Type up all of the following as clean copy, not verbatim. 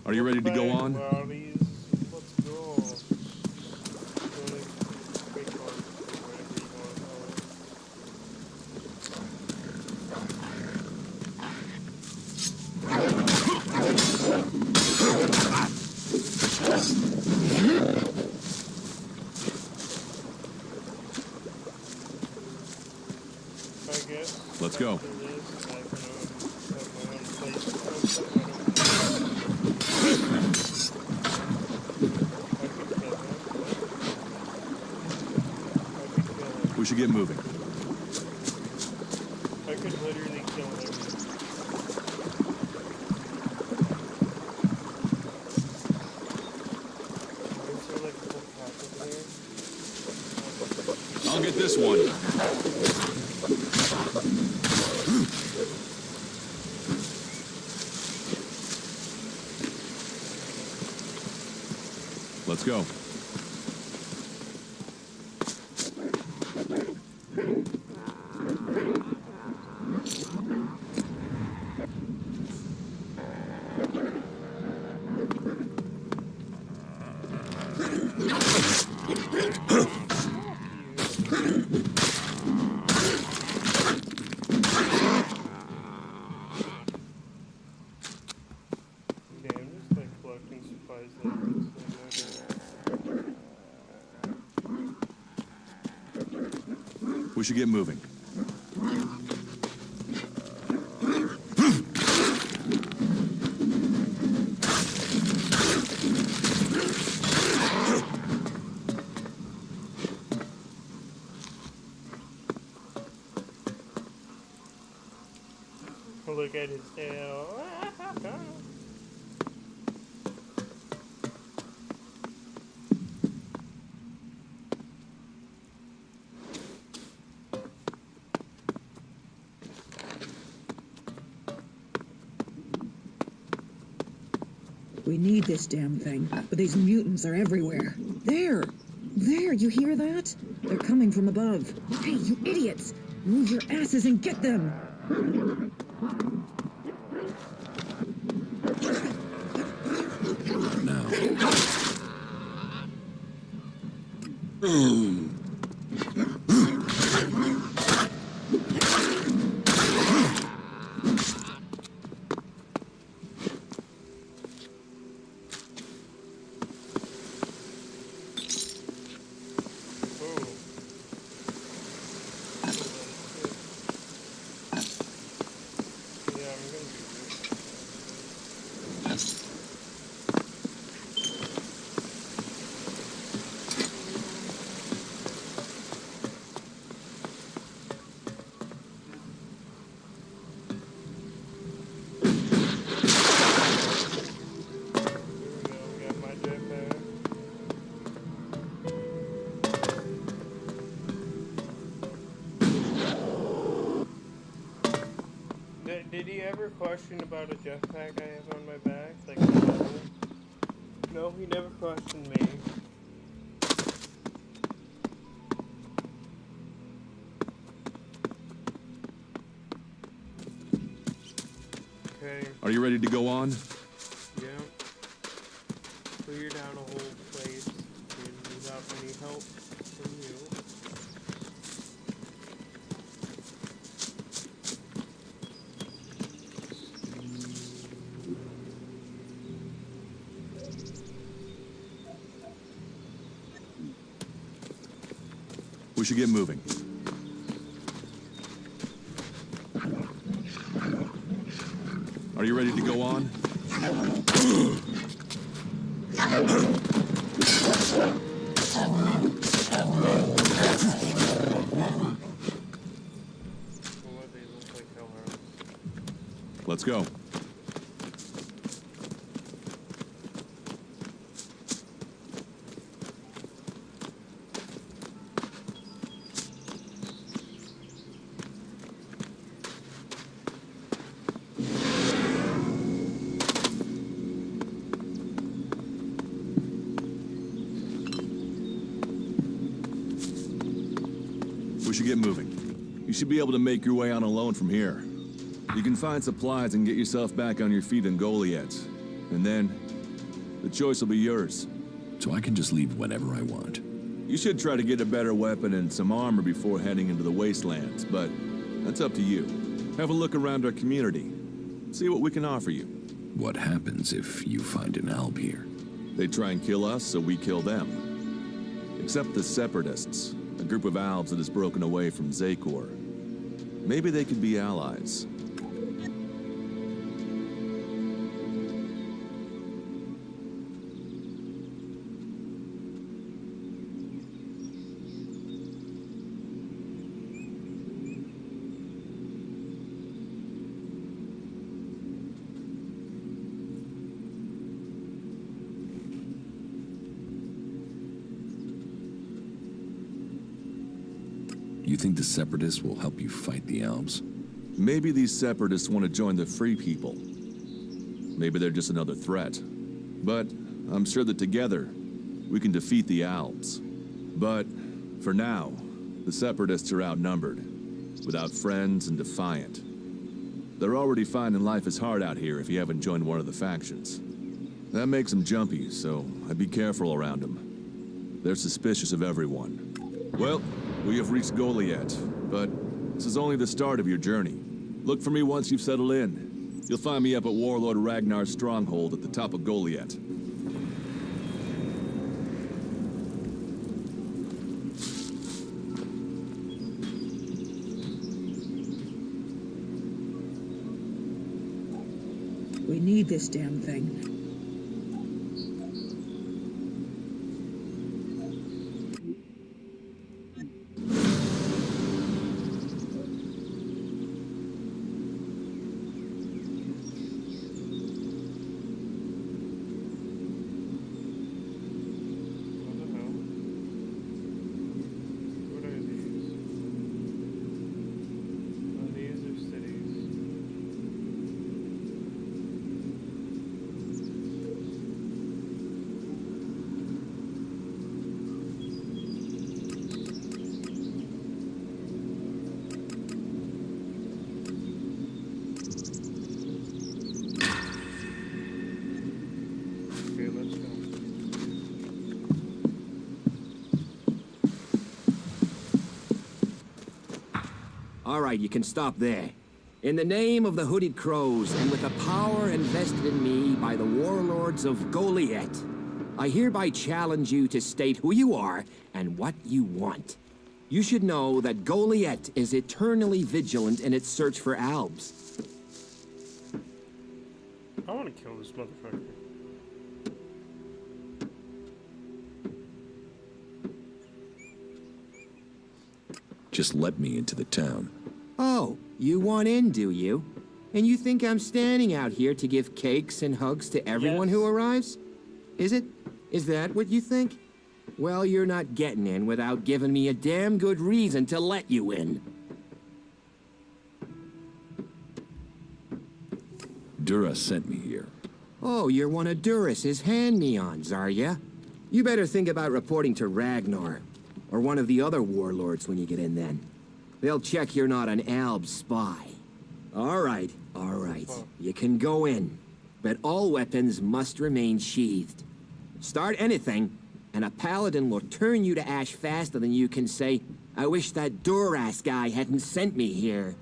Are you ready to go on? Let's go. Let's go. We should get moving. I could literally kill him. Is there like a whole pack over there? I'll get this one. Let's go. We should get moving. Look at his tail. We need this damn thing, but these mutants are everywhere. There! There, you hear that? They're coming from above. Hey, you idiots! Move your asses and get them! Did he ever question about a jetpack I have on my back? Like, no, he never questioned me. Okay. Are you ready to go on? Yeah. Clear down a whole place without any help from you. We should get moving. Are you ready to go on? Let's go. We should get moving. You should be able to make your way on alone from here. You can find supplies and get yourself back on your feet in Goliath. And then, The choice will be yours. So I can just leave whenever I want. You should try to get a better weapon and some armor before heading into the wastelands, but that's up to you. Have a look around our community. See what we can offer you. What happens if you find an alb here? They try and kill us, so we kill them. Except the Separatists, a group of Albs that has broken away from Zakor. Maybe they could be allies. You think the Separatists will help you fight the Albs? Maybe these Separatists want to join the Free People. Maybe they're just another threat. But I'm sure that together, we can defeat the Albs. But for now, the Separatists are outnumbered, without friends and defiant. They're already finding life is hard out here if you haven't joined one of the factions. That makes them jumpy, so I'd be careful around them. They're suspicious of everyone. Well, we have reached Goliath, but this is only the start of your journey. Look for me once you've settled in. You'll find me up at Warlord Ragnar's stronghold at the top of Goliath. We need this damn thing. All right, you can stop there. In the name of the Hooded Crows, and with the power invested in me by the warlords of Goliath, I hereby challenge you to state who you are and what you want. You should know that Goliath is eternally vigilant in its search for Albs. I want to kill this motherfucker. Just let me into the town. Oh, you want in, do you? And you think I'm standing out here to give cakes and hugs to everyone who arrives? Is it? Is that what you think? Well, you're not getting in without giving me a damn good reason to let you in. Dura sent me here. Oh, you're one of Duras's hand-me-ons, are ya? You better think about reporting to Ragnar, or one of the other warlords when you get in then. They'll check you're not an Alb spy. All right. You can go in, but all weapons must remain sheathed. Start anything, and a paladin will turn you to ash faster than you can say, I wish that Duras guy hadn't sent me here.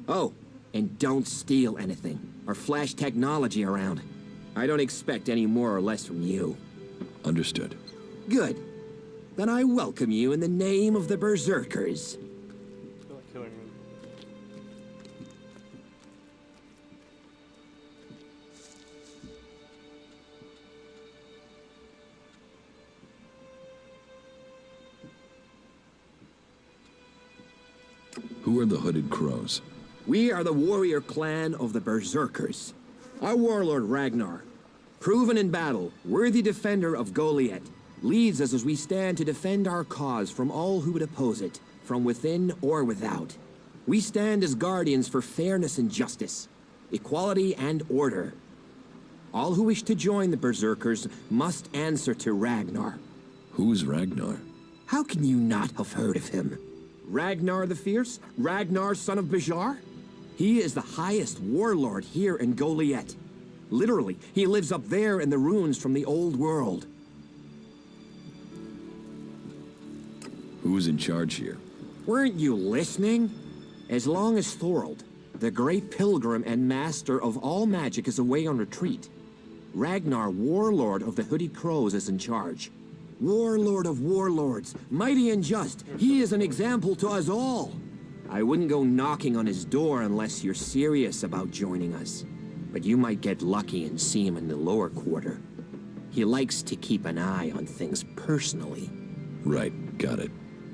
Oh, and don't steal anything, or flash technology around. I don't expect any more or less from you. Understood. Good. Then I welcome you in the name of the Berserkers. I feel like killing him. Who are the Hooded Crows? We are the warrior clan of the Berserkers. Our warlord Ragnar, proven in battle, worthy defender of Goliath, leads us as we stand to defend our cause from all who would oppose it, from within or without. We stand as guardians for fairness and justice, equality and order. All who wish to join the Berserkers must answer to Ragnar. Who is Ragnar? How can you not have heard of him? Ragnar the Fierce? Ragnar, son of Bajar? He is the highest warlord here in Goliath. Literally, he lives up there in the ruins from the old world. Who's in charge here? Weren't you listening? As long as Thorold, the great pilgrim and master of all magic, is away on retreat, Ragnar, warlord of the Hooded Crows, is in charge. Warlord of warlords, mighty and just, he is an example to us all. I wouldn't go knocking on his door unless you're serious about joining us. But you might get lucky and see him in the lower quarter. He likes to keep an eye on things personally. Right, got it.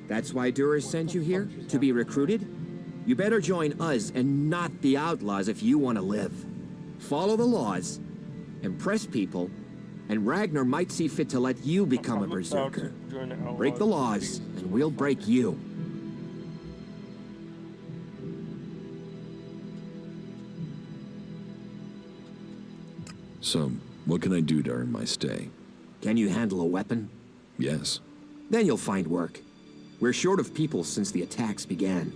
That's why Duras sent you here? To be recruited? You better join us and not the outlaws if you want to live. Follow the laws, impress people, and Ragnar might see fit to let you become a berserker. Break the laws, and we'll break you. So, what can I do to earn my stay? Can you handle a weapon? Yes. Then you'll find work. We're short of people since the attacks began.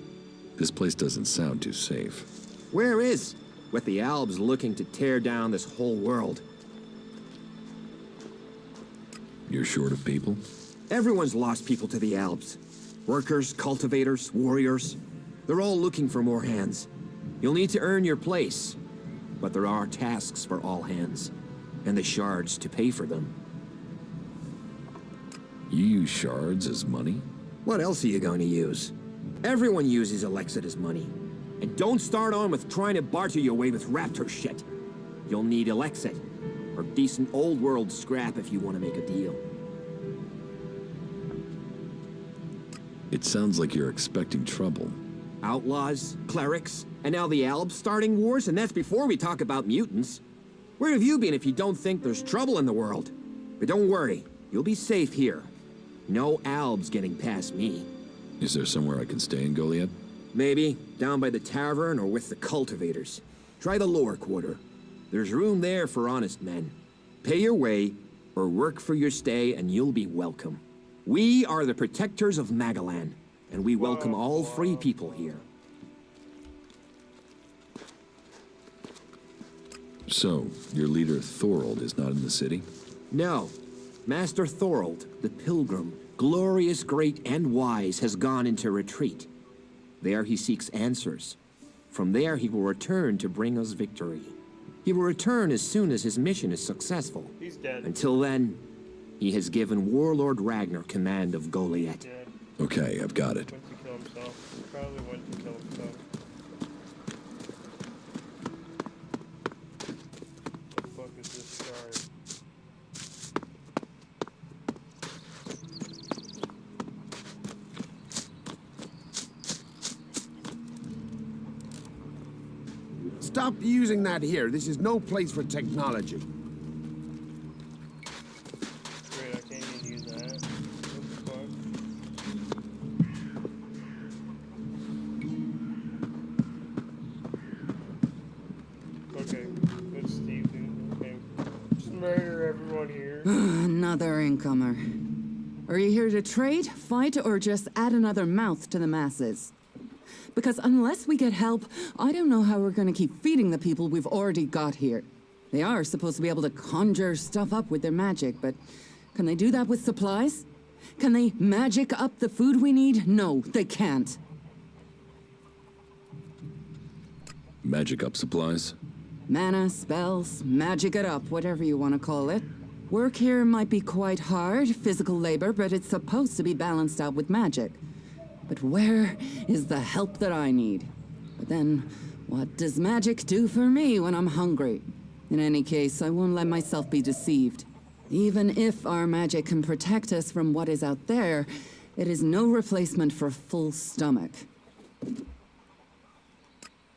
This place doesn't sound too safe. Where is? With the Albs looking to tear down this whole world. You're short of people? Everyone's lost people to the Albs. Workers, cultivators, warriors. They're all looking for more hands. You'll need to earn your place. But there are tasks for all hands. And the shards to pay for them. You use shards as money? What else are you going to use? Everyone uses ELEX as money. And don't start on with trying to barter your way with raptor shit. You'll need ELEX or decent old world scrap if you want to make a deal. It sounds like you're expecting trouble. Outlaws, clerics, and now the Albs starting wars, and that's before we talk about mutants. Where have you been if you don't think there's trouble in the world? But don't worry, you'll be safe here. No Albs getting past me. Is there somewhere I can stay in Goliath? Maybe, down by the tavern or with the cultivators. Try the lower quarter. There's room there for honest men. Pay your way, or work for your stay, and you'll be welcome. We are the protectors of Magalan, and we welcome all free people here. So, your leader Thorold is not in the city? No. Master Thorold, the pilgrim, glorious, great, and wise, has gone into retreat. There he seeks answers. From there he will return to bring us victory. He will return as soon as his mission is successful. He's dead. Until then, he has given Warlord Ragnar command of Goliath. Dead. Okay, I've got it. Went to kill himself. He probably went to kill himself. What the fuck is this SHARE? Stop using that here. This is no place for technology. Great, I can't even use that. What the fuck? Okay, good Steve, dude. Okay. Just murder everyone here. Another incomer. Are you here to trade, fight, or just add another mouth to the masses? Because unless we get help, I don't know how we're going to keep feeding the people we've already got here. They are supposed to be able to conjure stuff up with their magic, but can they do that with supplies? Can they magic up the food we need? No, they can't. Magic up supplies? Mana, spells, magic it up, whatever you want to call it. Work here might be quite hard, physical labor, but it's supposed to be balanced out with magic. But where is the help that I need? But then, what does magic do for me when I'm hungry? In any case, I won't let myself be deceived. Even if our magic can protect us from what is out there, it is no replacement for a full stomach.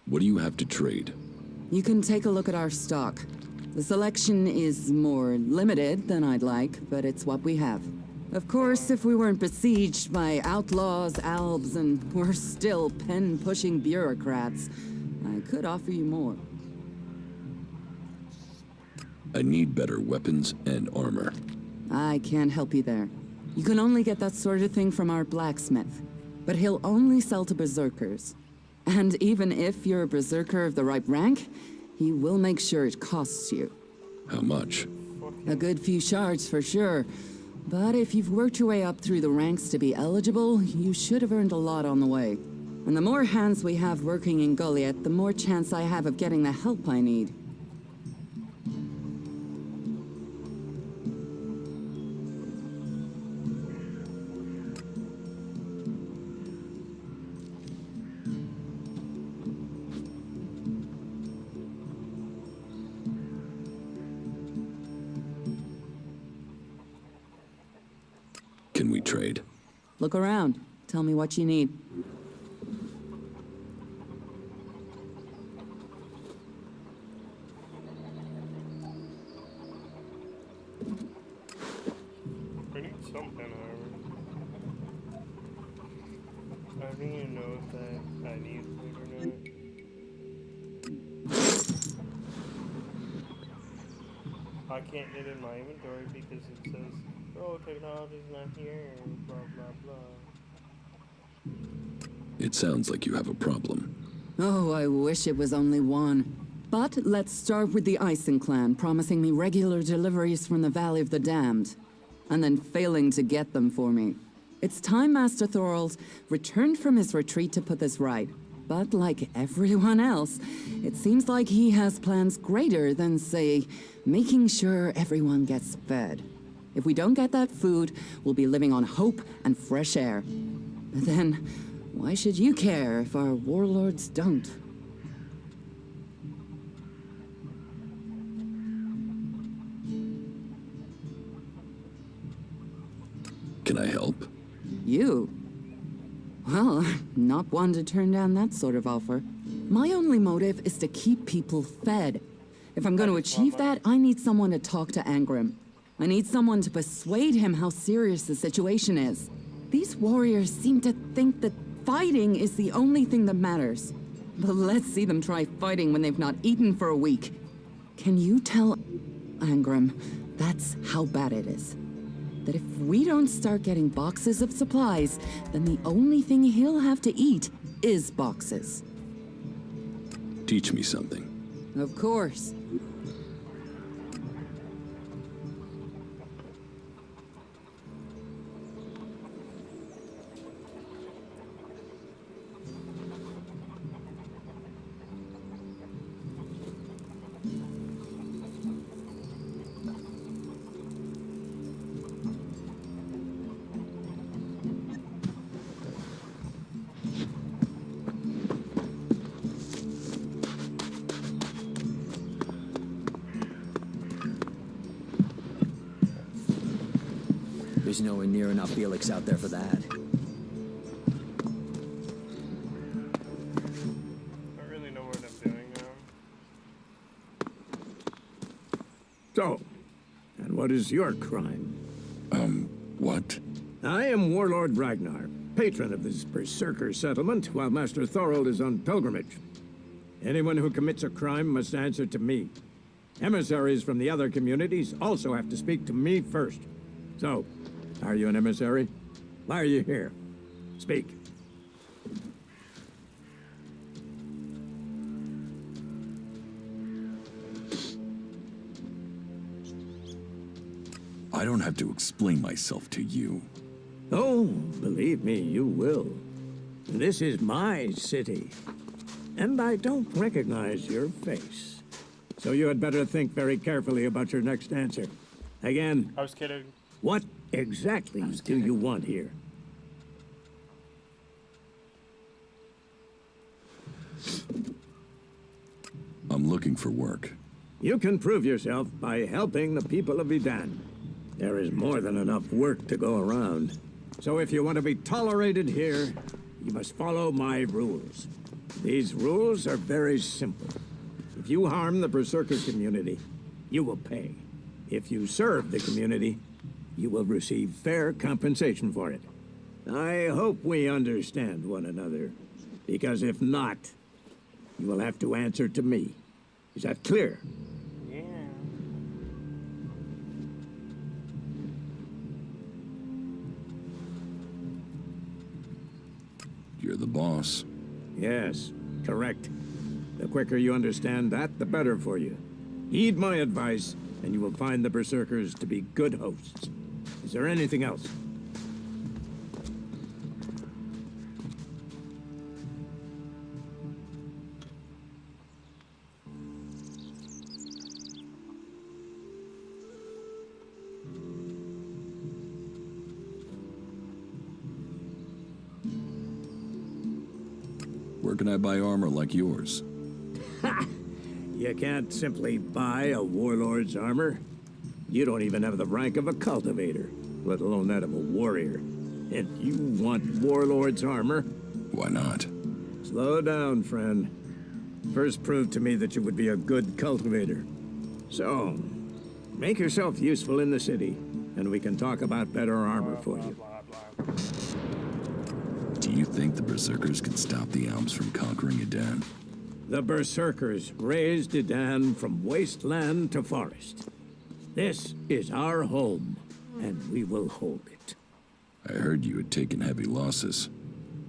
What do you have to trade? You can take a look at our stock. The selection is more limited than I'd like, but it's what we have. Of course, if we weren't besieged by outlaws, albs, and we're still pen-pushing bureaucrats, I could offer you more. I need better weapons and armor. I can't help you there. You can only get that sort of thing from our blacksmith, but he'll only sell to berserkers. And even if you're a berserker of the right rank, He will make sure it costs you. How much? A good few shards for sure. But if you've worked your way up through the ranks to be eligible, you should have earned a lot on the way. And the more hands we have working in Goliath, the more chance I have of getting the help I need. Can we trade? Look around. Tell me what you need. I need something, however. I don't even know if that I need food or not. I can't get in my inventory because it says, oh, technology's not here, and blah, blah, blah. It sounds like you have a problem. Oh, I wish it was only one. But let's start with the Ison clan promising me regular deliveries from the Valley of the Damned, and then failing to get them for me. It's time Master Thorald returned from his retreat to put this right. But like everyone else, it seems like he has plans greater than, say, making sure everyone gets fed. If we don't get that food, we'll be living on hope and fresh air. But then, why should you care if our warlords don't? Can I help? You? Well, not one to turn down that sort of offer. My only motive is to keep people fed. If I'm going to achieve that, I need someone to talk to Angrim. I need someone to persuade him how serious the situation is. These warriors seem to think that fighting is the only thing that matters. But let's see them try fighting when they've not eaten for a week. Can you tell Angrim that's how bad it is? That if we don't start getting boxes of supplies, then the only thing he'll have to eat is boxes. Teach me something. Of course. There's nowhere near enough ELEX out there for that. I don't really know what I'm doing now. So, and what is your crime? What? I am Warlord Ragnar, patron of this berserker settlement, while Master Thorald is on pilgrimage. Anyone who commits a crime must answer to me. Emissaries from the other communities also have to speak to me first. So, are you an emissary? Why are you here? Speak. I don't have to explain myself to you. Oh, believe me, you will. This is my city, and I don't recognize your face. So you had better think very carefully about your next answer. Again, I was kidding. what exactly do you want here? I'm looking for work. You can prove yourself by helping the people of Idan. There is more than enough work to go around. So if you want to be tolerated here, you must follow my rules. These rules are very simple. If you harm the Berserker community, you will pay. If you serve the community, you will receive fair compensation for it. I hope we understand one another, because if not, you will have to answer to me. Is that clear? Yeah. You're the boss. Yes, correct. The quicker you understand that, the better for you. Heed my advice, and you will find the Berserkers to be good hosts. Is there anything else? Where can I buy armor like yours? You can't simply buy a warlord's armor. You don't even have the rank of a cultivator, let alone that of a warrior. And you want warlord's armor? Why not? Slow down, friend. First prove to me that you would be a good cultivator. So, make yourself useful in the city, and we can talk about better armor for you. Do you think the Berserkers can stop the Alps from conquering Edan? The Berserkers raised Edan from wasteland to forest. This is our home, and we will hold it. I heard you had taken heavy losses.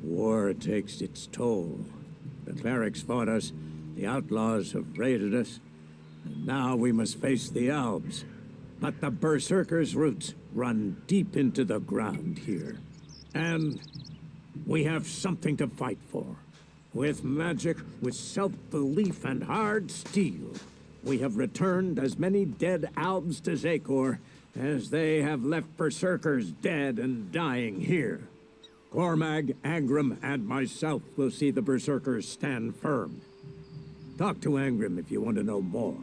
War takes its toll. The clerics fought us, the outlaws have raided us, and now we must face the Alps. But the Berserkers' roots run deep into the ground here. And we have something to fight for. With magic, with self-belief and hard steel, we have returned as many dead Albs to Zakor as they have left Berserkers dead and dying here. Cormag, Angram, and myself will see the Berserkers stand firm. Talk to Angram if you want to know more.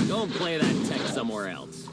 Don't play that tech somewhere else.